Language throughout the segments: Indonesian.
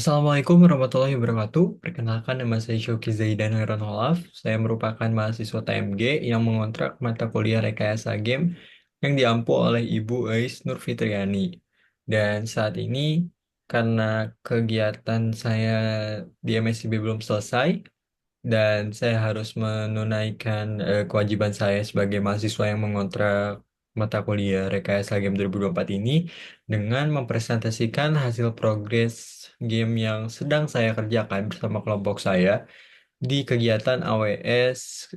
Assalamualaikum warahmatullahi wabarakatuh. Perkenalkan, nama saya Syuki Zaidan Hoiron Holaf. Saya merupakan mahasiswa TMG yang mengontrak mata kuliah Rekayasa Game yang diampu oleh Ibu Ais Nur Fitriani. Dan saat ini, karena kegiatan saya di MSIB belum selesai, dan saya harus menunaikan kewajiban saya sebagai mahasiswa yang mengontrak mata kuliah Rekayasa Game 2024 ini dengan mempresentasikan hasil progres game yang sedang saya kerjakan bersama kelompok saya di kegiatan AWS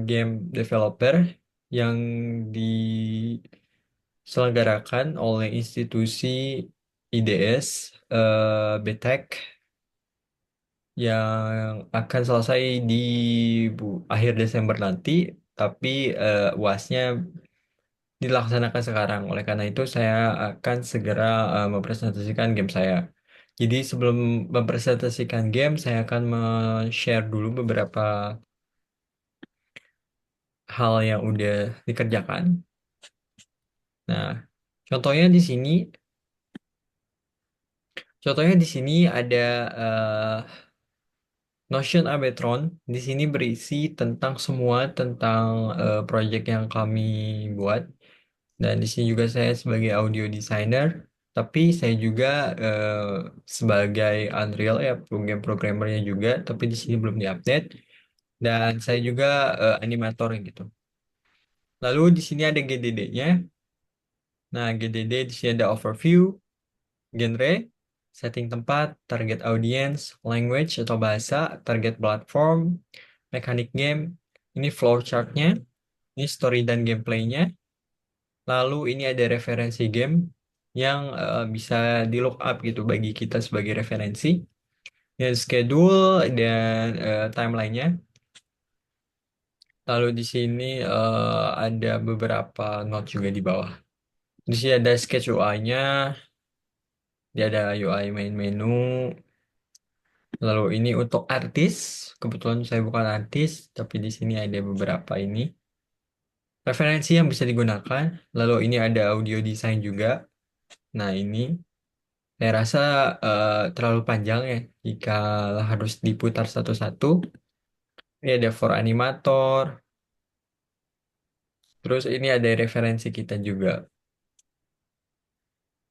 Game Developer yang diselenggarakan oleh institusi IDS BTEC yang akan selesai di akhir Desember nanti, tapi UASnya dilaksanakan sekarang. Oleh karena itu, saya akan segera mempresentasikan game saya. Jadi sebelum mempresentasikan game, saya akan share dulu beberapa hal yang udah dikerjakan. Nah, contohnya di sini, contohnya di sini ada Notion Abetron. Di sini berisi tentang semua tentang project yang kami buat. Dan di sini juga saya sebagai audio designer, tapi saya juga eh, sebagai Unreal ya game programmernya juga, tapi di sini belum diupdate. Dan saya juga animator gitu. Lalu di sini ada GDD-nya. Nah, GDD di sini ada overview, genre, setting tempat, target audience, language atau bahasa, target platform, mekanik game, ini flowchart-nya, ini story dan gameplaynya. Lalu ini ada referensi game yang bisa di look up gitu bagi kita sebagai referensi. Dan schedule dan timelinenya. Lalu di sini ada beberapa note juga di bawah. Di sini ada sketch UI-nya, dia ada UI main menu. Lalu ini untuk artis, kebetulan saya bukan artis, tapi di sini ada beberapa ini referensi yang bisa digunakan. Lalu ini ada audio design juga. Nah ini saya rasa terlalu panjang ya jika harus diputar satu-satu. Ini ada for animator, terus ini ada referensi kita juga.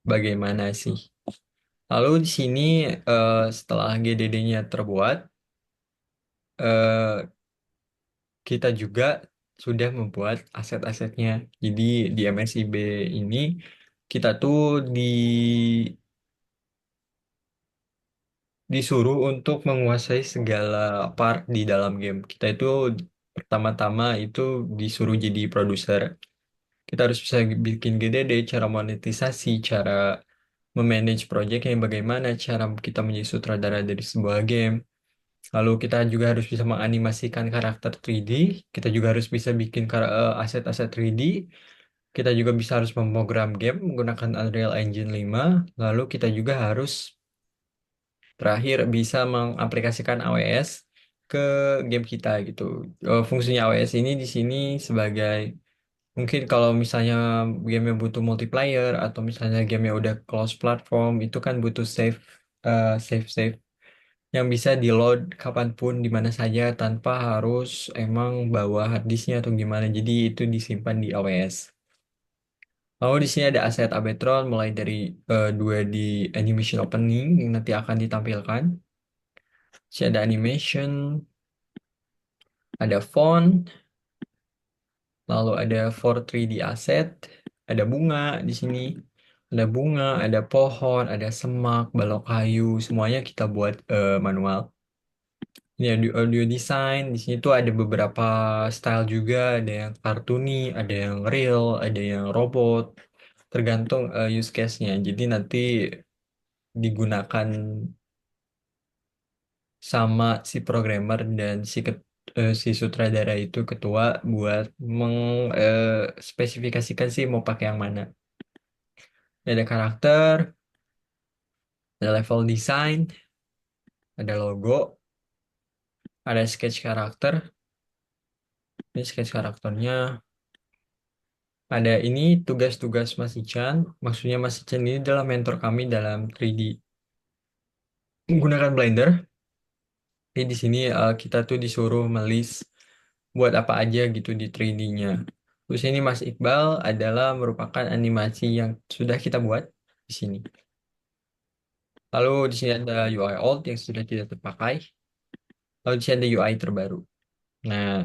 Bagaimana sih? Lalu di sini setelah GDD-nya terbuat, eh, kita juga sudah membuat aset-asetnya. Jadi di MSIB ini kita tuh disuruh untuk menguasai segala part di dalam game. Kita itu pertama-tama itu disuruh jadi produser. Kita harus bisa bikin GDD, cara monetisasi, cara memanage project yang bagaimana, cara kita menjadi sutradara dari sebuah game. Lalu kita juga harus bisa menganimasikan karakter 3D, kita juga harus bisa bikin aset-aset 3D, kita juga bisa harus memprogram game menggunakan Unreal Engine 5, lalu kita juga harus terakhir bisa mengaplikasikan AWS ke game kita gitu. Fungsinya AWS ini di sini sebagai mungkin kalau misalnya game yang butuh multiplayer atau misalnya game yang udah close platform itu kan butuh save yang bisa di load kapanpun di mana saja tanpa harus emang bawa hard disknya atau gimana. Jadi itu disimpan di AWS. Lalu di sini ada aset Abetron mulai dari 2D animation opening yang nanti akan ditampilkan. Sini ada animation, ada font, lalu ada for 3D asset, ada bunga di sini, ada bunga, ada pohon, ada semak, balok kayu, semuanya kita buat manual. Ini audio design, di sini tuh ada beberapa style juga, ada yang cartoony, ada yang real, ada yang robot, tergantung use case-nya. Jadi nanti digunakan sama si programmer dan si sutradara itu ketua buat spesifikasikan sih mau pakai yang mana. Ada karakter, ada level design, ada logo, ada sketch karakter. Ini sketch karakternya. Ada ini tugas-tugas Mas Ican. Maksudnya Mas Ican ini adalah mentor kami dalam 3D. menggunakan Blender. Jadi di sini kita tuh disuruh melis buat apa aja gitu di 3D-nya. Terus ini Mas Iqbal adalah merupakan animasi yang sudah kita buat di sini. Lalu di sini ada UI old yang sudah tidak terpakai. Lalu di sini ada UI terbaru. Nah,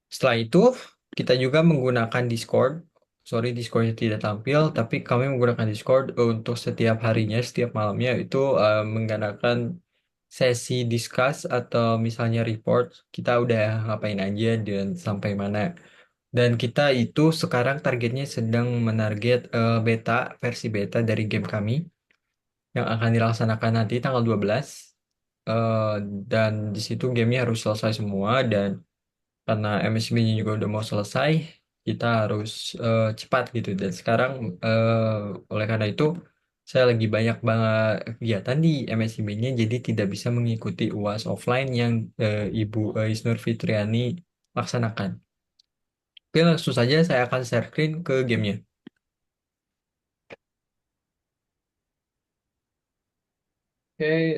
setelah itu kita juga menggunakan Discord. Sorry, Discordnya tidak tampil, tapi kami menggunakan Discord untuk setiap harinya, setiap malamnya itu menggunakan sesi discuss atau misalnya report kita udah ngapain aja dan sampai mana. Dan kita itu sekarang targetnya sedang menarget versi beta dari game kami yang akan dilaksanakan nanti tanggal 12. Eh, dan di situ gamenya harus selesai semua dan karena MSB-nya juga udah mau selesai, kita harus cepat gitu. Dan sekarang oleh karena itu saya lagi banyak banget kegiatan di MSIB-nya, jadi tidak bisa mengikuti UAS offline yang Ibu Isnur Fitriani laksanakan. Oke, langsung saja saya akan share screen ke gamenya. Oke,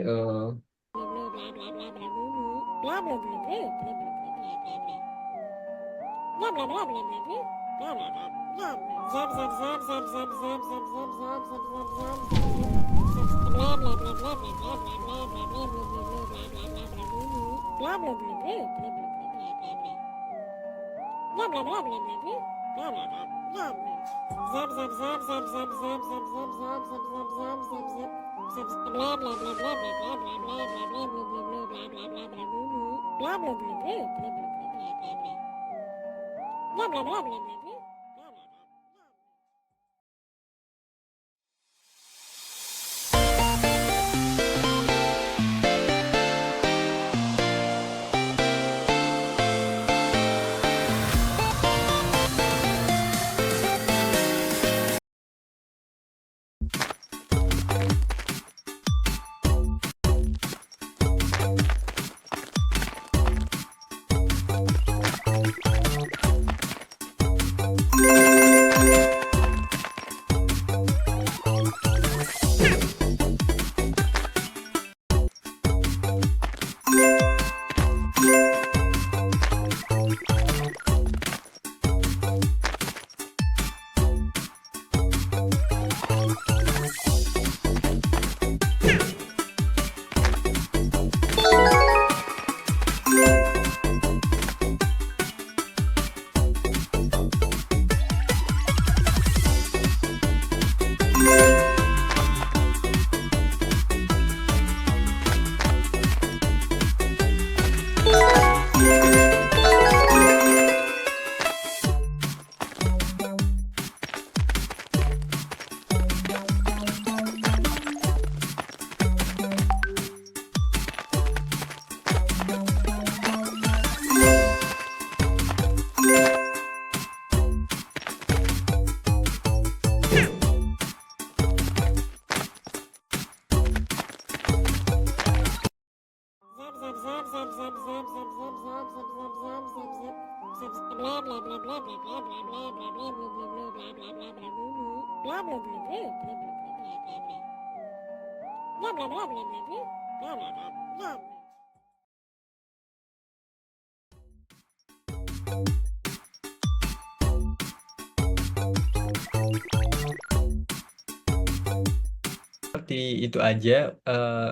seperti itu aja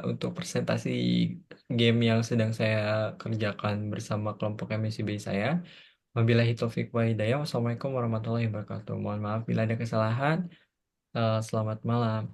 untuk presentasi game yang sedang saya kerjakan bersama kelompok MSIB saya. Wabillahi taufiq wa hidayah. Wassalamualaikum warahmatullahi wabarakatuh. Mohon maaf bila ada kesalahan. Selamat malam.